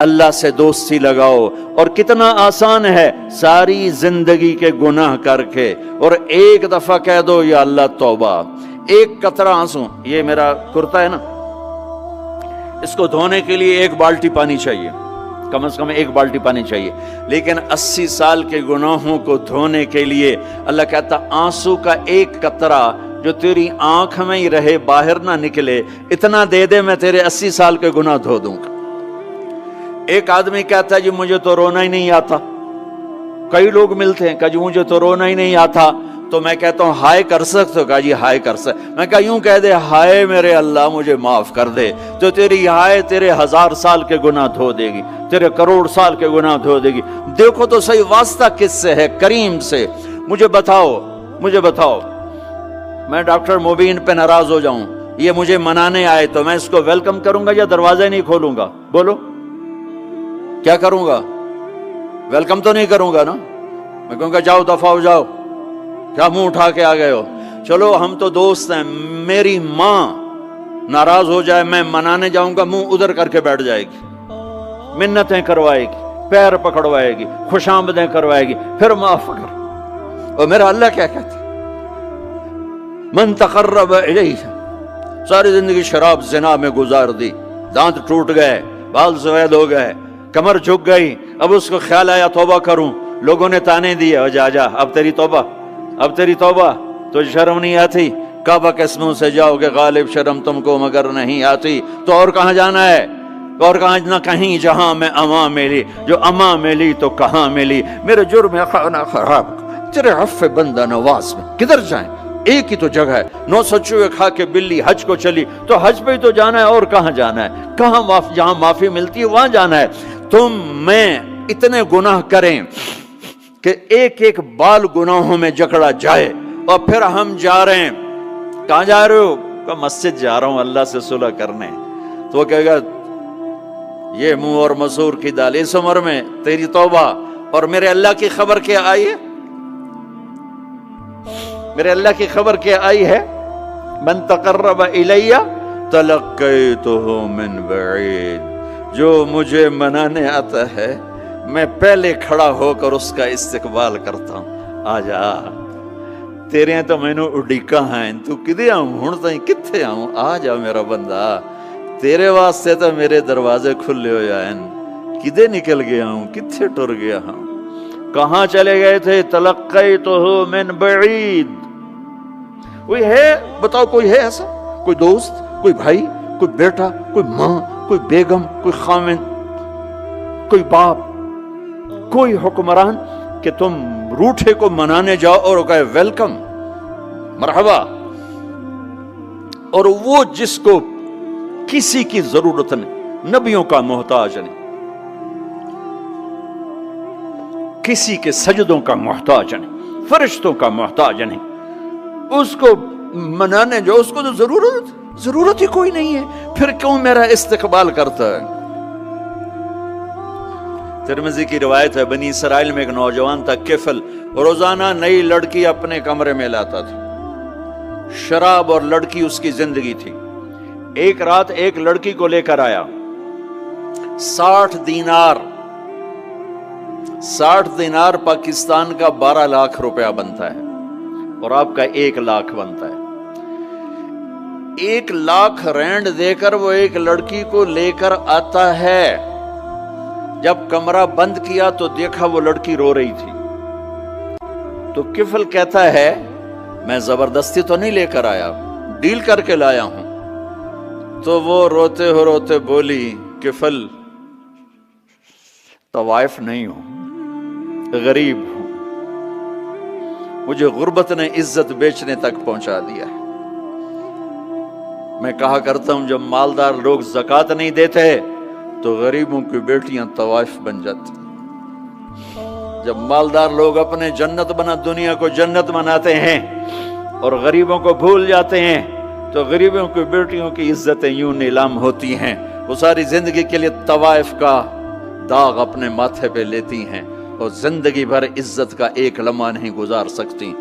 اللہ سے دوستی لگاؤ، اور کتنا آسان ہے ساری زندگی کے گناہ کر کے اور ایک دفعہ کہہ دو یا اللہ توبہ، ایک قطرہ آنسو، یہ میرا کرتا ہے نا، اس کو دھونے کے لیے ایک بالٹی پانی چاہیے، کم از کم ایک بالٹی پانی چاہیے، لیکن 80 سال کے گناہوں کو دھونے کے لیے اللہ کہتا آنسو کا ایک قطرہ جو تیری آنکھ میں ہی رہے، باہر نہ نکلے، اتنا دے دے میں تیرے 80 سال کے گناہ دھو دوں گا۔ ایک آدمی کہتا ہے جی مجھے تو رونا ہی نہیں آتا، کئی لوگ ملتے ہیں کہ جی مجھے تو رونا ہی نہیں آتا، تو میں کہتا ہوں ہائے کر سکتے ہو؟ کہا جی ہائے کر سکتے، میں کہا یوں کہہ دے ہائے میرے اللہ مجھے معاف کر دے، تو تیری ہائے تیرے 1000 سال کے گناہ دھو دے گی، تیرے کروڑ سال کے گناہ دھو دے گی۔ دیکھو تو صحیح واسطہ کس سے ہے؟ کریم سے۔ مجھے بتاؤ میں ڈاکٹر مبین پہ ناراض ہو جاؤں، یہ مجھے منانے آئے تو میں اس کو ویلکم کروں گا یا دروازہ نہیں کھولوں گا؟ بولو کیا کروں گا؟ ویلکم تو نہیں کروں گا نا، میں کہوں گا جاؤ دفعہ ہو جاؤ، کیا منہ اٹھا کے آ گئے ہو؟ چلو ہم تو دوست ہیں، میری ماں ناراض ہو جائے میں منانے جاؤں گا، منہ ادھر کر کے بیٹھ جائے گی، منتیں کروائے گی، پیر پکڑوائے گی، خوش آمدیں کروائے گی، پھر معاف کر۔ اور میرا اللہ کیا کہتا ہے؟ من تقرب الیہ، ساری زندگی شراب زنا میں گزار دی، دانت ٹوٹ گئے، بال سفید ہو گئے، کمر جھک گئی، اب اس کو خیال آیا توبہ کروں، لوگوں نے تانے دیے جا اب تیری توبہ، تو شرم نہیں آتی؟ کعبہ کے اسموں سے جاؤ گے غالب شرم تم کو مگر نہیں آتی، تو اور کہاں جانا ہے؟ اور کہاں نہ کہیں جہاں میں اماں ملی، جو اماں ملی تو کہاں ملی، میرے جرم خانہ خراب تیرے عفو بندہ نواز میں کدھر جائیں؟ ایک ہی تو جگہ ہے، 900 چوہے کھا کے بلی حج کو چلی، تو حج پہ ہی تو جانا ہے، اور کہاں جانا ہے؟ کہاں جہاں معافی ملتی ہے وہاں جانا ہے۔ تم میں اتنے گناہ کریں کہ ایک ایک بال گناہوں میں جکڑا جائے، اور پھر ہم جا رہے ہیں، کہاں جا رہے ہو؟ کہ مسجد جا رہا ہوں اللہ سے صلح کرنے، تو وہ کہے گا یہ منہ اور مسور کی دال، اس عمر میں تیری توبہ، اور میرے اللہ کی خبر کیا آئی ہے؟ میرے اللہ کی خبر کیا آئی ہے؟ من تقرب الیہ تلقیتہ من بعید، جو مجھے منانے آتا ہے میں پہلے کھڑا ہو کر اس کا استقبال کرتا ہوں۔ آجا تیرے تو مینو اڈیکا ہیں، تو کدے آؤں ہوں تائیں کتھے آؤں؟ آجا میرا بندہ، تیرے واسطے تو میرے دروازے کھلے ہو جائیں، کدے نکل گیا ہوں، کتھے ٹر گیا ہوں، کہاں چلے گئے تھے؟ تلقیتہ من بعید۔ کوئی ہے بتاؤ، کوئی ہے ایسا؟ کوئی دوست، کوئی بھائی، کوئی بیٹا، کوئی ماں، کوئی بیگم، کوئی خاوند، کوئی باپ، کوئی حکمران کہ تم روٹھے کو منانے جاؤ اور کہے ویلکم، مرحبا، اور وہ جس کو کسی کی ضرورت نہیں، نبیوں کا محتاج نہیں، کسی کے سجدوں کا محتاج نہیں، فرشتوں کا محتاج نہیں، اس کو منانے جو اس کو تو ضرورت ہی کوئی نہیں ہے، پھر کیوں میرا استقبال کرتا ہے؟ ترمذی کی روایت ہے، بنی اسرائیل میں ایک نوجوان تھا کفل، روزانہ نئی لڑکی اپنے کمرے میں لاتا تھا، شراب اور لڑکی اس کی زندگی تھی۔ ایک رات ایک لڑکی کو لے کر آیا، 60 دینار پاکستان کا 12 لاکھ روپیہ بنتا ہے، اور آپ کا 1 لاکھ بنتا ہے۔ 1 لاکھ رینڈ دے کر وہ ایک لڑکی کو لے کر آتا ہے، جب کمرہ بند کیا تو دیکھا وہ لڑکی رو رہی تھی، تو کفل کہتا ہے میں زبردستی تو نہیں لے کر آیا، ڈیل کر کے لایا ہوں۔ تو وہ روتے بولی کفل طوائف نہیں ہوں، غریب ہوں، مجھے غربت نے عزت بیچنے تک پہنچا دیا ہے۔ میں کہا کرتا ہوں جب مالدار لوگ زکوٰۃ نہیں دیتے تو غریبوں کی بیٹیاں طوائف بن جاتی، جب مالدار لوگ اپنے دنیا کو جنت بناتے ہیں اور غریبوں کو بھول جاتے ہیں، تو غریبوں کی بیٹیوں کی عزتیں یوں نیلام ہوتی ہیں، وہ ساری زندگی کے لیے طوائف کا داغ اپنے ماتھے پہ لیتی ہیں، اور زندگی بھر عزت کا ایک لمحہ نہیں گزار سکتی۔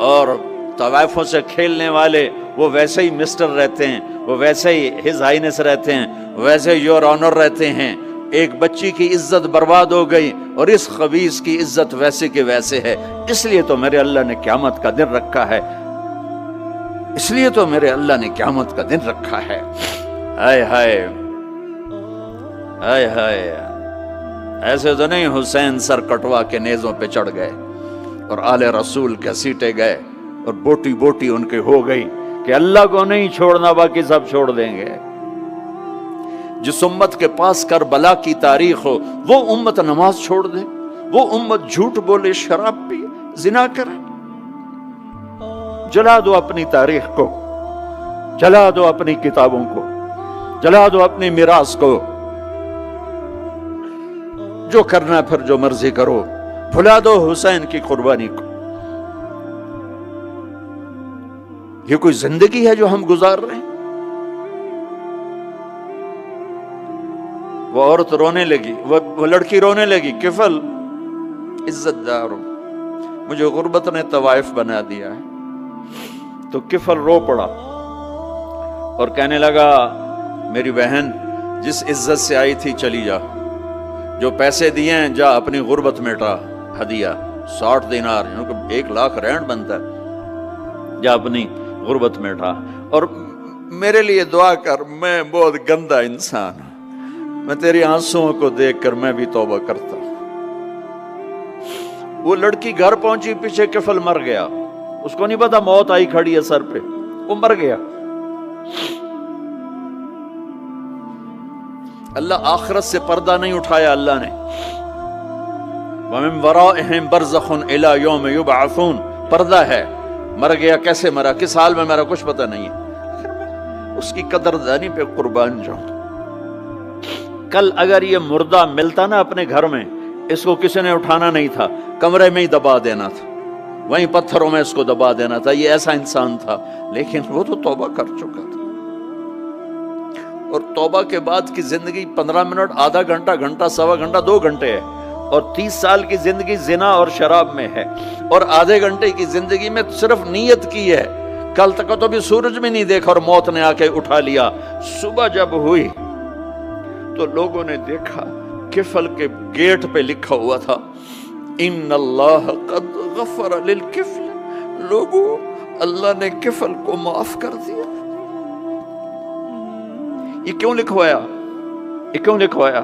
اور طوائفوں سے کھیلنے والے وہ ویسے ہی مسٹر رہتے ہیں، وہ ویسے ہی ہز ہائنس رہتے ہیں، ویسے یور آنر رہتے ہیں، ایک بچی کی عزت برباد ہو گئی اور اس خبیث کی عزت ویسے کے ویسے ہے، اس لیے تو میرے اللہ نے قیامت کا دن رکھا ہے، اس لیے تو میرے اللہ نے قیامت کا دن رکھا ہے۔ ہائے ہائے ہائے ہائے، ایسے تو نہیں حسین سر کٹوا کے نیزوں پہ چڑھ گئے اور آل رسول کے سیٹے گئے اور بوٹی بوٹی ان کے ہو گئی کہ اللہ کو نہیں چھوڑنا باقی سب چھوڑ دیں گے۔ جس امت کے پاس کربلا کی تاریخ ہو وہ امت نماز چھوڑ دے، وہ امت جھوٹ بولے، شراب پی، زنا کرے۔ جلا دو اپنی تاریخ کو، جلا دو اپنی کتابوں کو، جلا دو اپنی میراث کو، جو کرنا پھر جو مرضی کرو، بھلا دو حسین کی قربانی کو۔ یہ کوئی زندگی ہے جو ہم گزار رہے ہیں؟ وہ عورت رونے لگی، وہ لڑکی رونے لگی، کفل عزت دار ہوں، مجھے غربت نے طوائف بنا دیا ہے۔ تو کفل رو پڑا اور کہنے لگا میری بہن جس عزت سے آئی تھی چلی جا، جو پیسے دیے ہیں جا اپنی غربت مٹا، ہدیہ 60 دینار، 1 لاکھ رینڈ بنتا ہے، جا اپنی غربت مٹا اور میرے لیے دعا کر، میں بہت گندا انسان ہوں، میں تیری آنسوؤں کو دیکھ کر میں بھی توبہ کرتا ہوں۔ وہ لڑکی گھر پہنچی، پیچھے کفل مر گیا، اس کو نہیں پتا موت آئی کھڑی ہے سر پہ، وہ مر گیا۔ اللہ آخرت سے پردہ نہیں اٹھایا اللہ نے، وَمِن وَرَائِهِمْ بَرْزَخٌ إِلَى يَوْمِ يُبْعَثُونَ، پردہ ہے، مر گیا، کیسے مرا، کس حال میں مرا، کچھ پتہ نہیں ہے، اس کی قدردانی پہ قربان جاؤں۔ کل اگر یہ مردہ ملتا نا اپنے گھر میں، اس کو کسی نے اٹھانا نہیں تھا، کمرے میں ہی دبا دینا تھا، وہیں پتھروں میں اس کو دبا دینا تھا، یہ ایسا انسان تھا، لیکن وہ تو توبہ کر چکا تھا۔ اور توبہ کے بعد کی زندگی 15 منٹ، آدھا گھنٹہ، گھنٹہ، سوا گھنٹہ، 2 گھنٹے ہے، اور 30 سال کی زندگی زنا اور شراب میں ہے، اور آدھے گھنٹے کی زندگی میں صرف نیت کی ہے۔ کل تک تو بھی سورج میں نہیں دیکھا اور موت نے آ کے اٹھا لیا۔ صبح جب ہوئی تو لوگوں نے دیکھا کفل کے گیٹ پہ لکھا ہوا تھا ان اللہ قد غفر للکفل، لوگوں اللہ نے کفل کو معاف کر دیا۔ یہ کیوں لکھوایا؟ یہ کیوں لکھوایا؟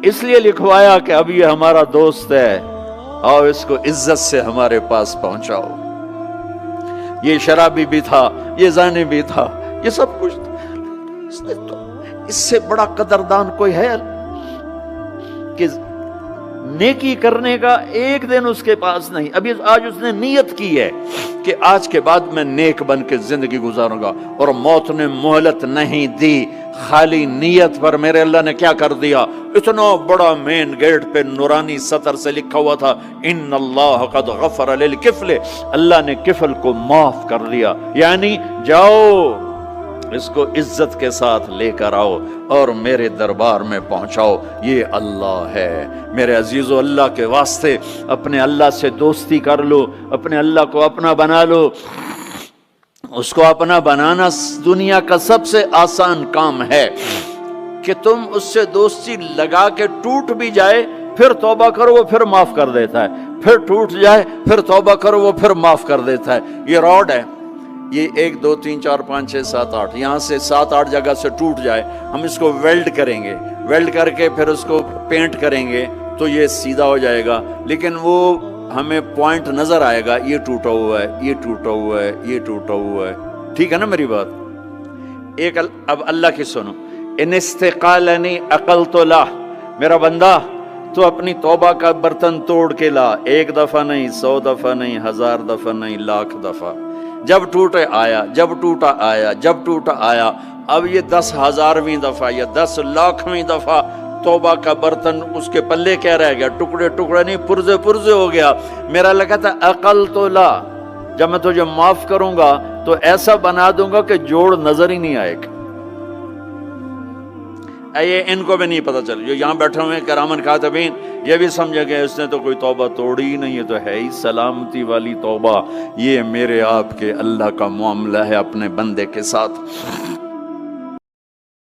اس لیے لکھوایا کہ اب یہ ہمارا دوست ہے، آؤ اس کو عزت سے ہمارے پاس پہنچاؤ۔ یہ شرابی بھی تھا، یہ زانی بھی تھا، یہ سب کچھ تھا۔ اس سے بڑا قدردان کوئی ہے کہ نیکی کرنے کا ایک دن اس کے پاس نہیں؟ ابھی آج اس نے نیت کی ہے کہ آج کے بعد میں نیک بن کے زندگی گزاروں گا، اور موت نے مہلت نہیں دی۔ خالی نیت پر میرے اللہ نے کیا کر دیا، اتنا بڑا مین گیٹ پہ نورانی سطر سے لکھا ہوا تھا ان اللہ قد غفر للکفل، اللہ نے کفل کو معاف کر دیا۔ یعنی جاؤ اس کو عزت کے ساتھ لے کر آؤ اور میرے دربار میں پہنچاؤ، یہ اللہ ہے۔ میرے عزیزو، اللہ کے واسطے اپنے اللہ سے دوستی کر لو، اپنے اللہ کو اپنا بنا لو۔ اس کو اپنا بنانا دنیا کا سب سے آسان کام ہے کہ تم اس سے دوستی لگا کے ٹوٹ بھی جائے پھر توبہ کرو وہ پھر معاف کر دیتا ہے، پھر ٹوٹ جائے پھر توبہ کرو وہ پھر معاف کر دیتا ہے۔ یہ راڈ ہے، یہ 1 2 3 4 5 6 7 8 یہاں سے 7 8 جگہ سے ٹوٹ جائے، ہم اس کو ویلڈ کریں گے، ویلڈ کر کے پھر اس کو پینٹ کریں گے تو یہ سیدھا ہو جائے گا، لیکن وہ ہمیں پوائنٹ نظر آئے گا، یہ ٹوٹا ہوا ہے، یہ ٹوٹا ہوا ہے، یہ ٹوٹا ہوا ہے۔ ٹھیک ہے نا میری بات؟ ایک اب اللہ کی سنو، ان استقالنی عقلت لا، میرا بندہ تو اپنی توبہ کا برتن توڑ کے لا، 1 دفعہ نہیں، 100 دفعہ نہیں، 1000 دفعہ نہیں، 1,00,000 دفعہ۔ جب ٹوٹے آیا، جب ٹوٹا آیا، جب ٹوٹا آیا، اب یہ 10,000ویں دفعہ یا 10,00,000ویں دفعہ توبہ کا برتن اس کے پلے کیا رہ گیا؟ ٹکڑے ٹکڑے نہیں، پرزے پرزے ہو گیا۔ میرا لگا تھا عقل تو لا، جب میں تجھے معاف کروں گا تو ایسا بنا دوں گا کہ جوڑ نظر ہی نہیں آئے گا۔ یہ ان کو بھی نہیں پتا چل، جو یہاں بیٹھے ہوئے کرامن کاتبین یہ بھی سمجھے گئے اس نے تو کوئی توبہ توڑی ہی نہیں، یہ تو ہے ہی سلامتی والی توبہ۔ یہ میرے آپ کے اللہ کا معاملہ ہے اپنے بندے کے ساتھ۔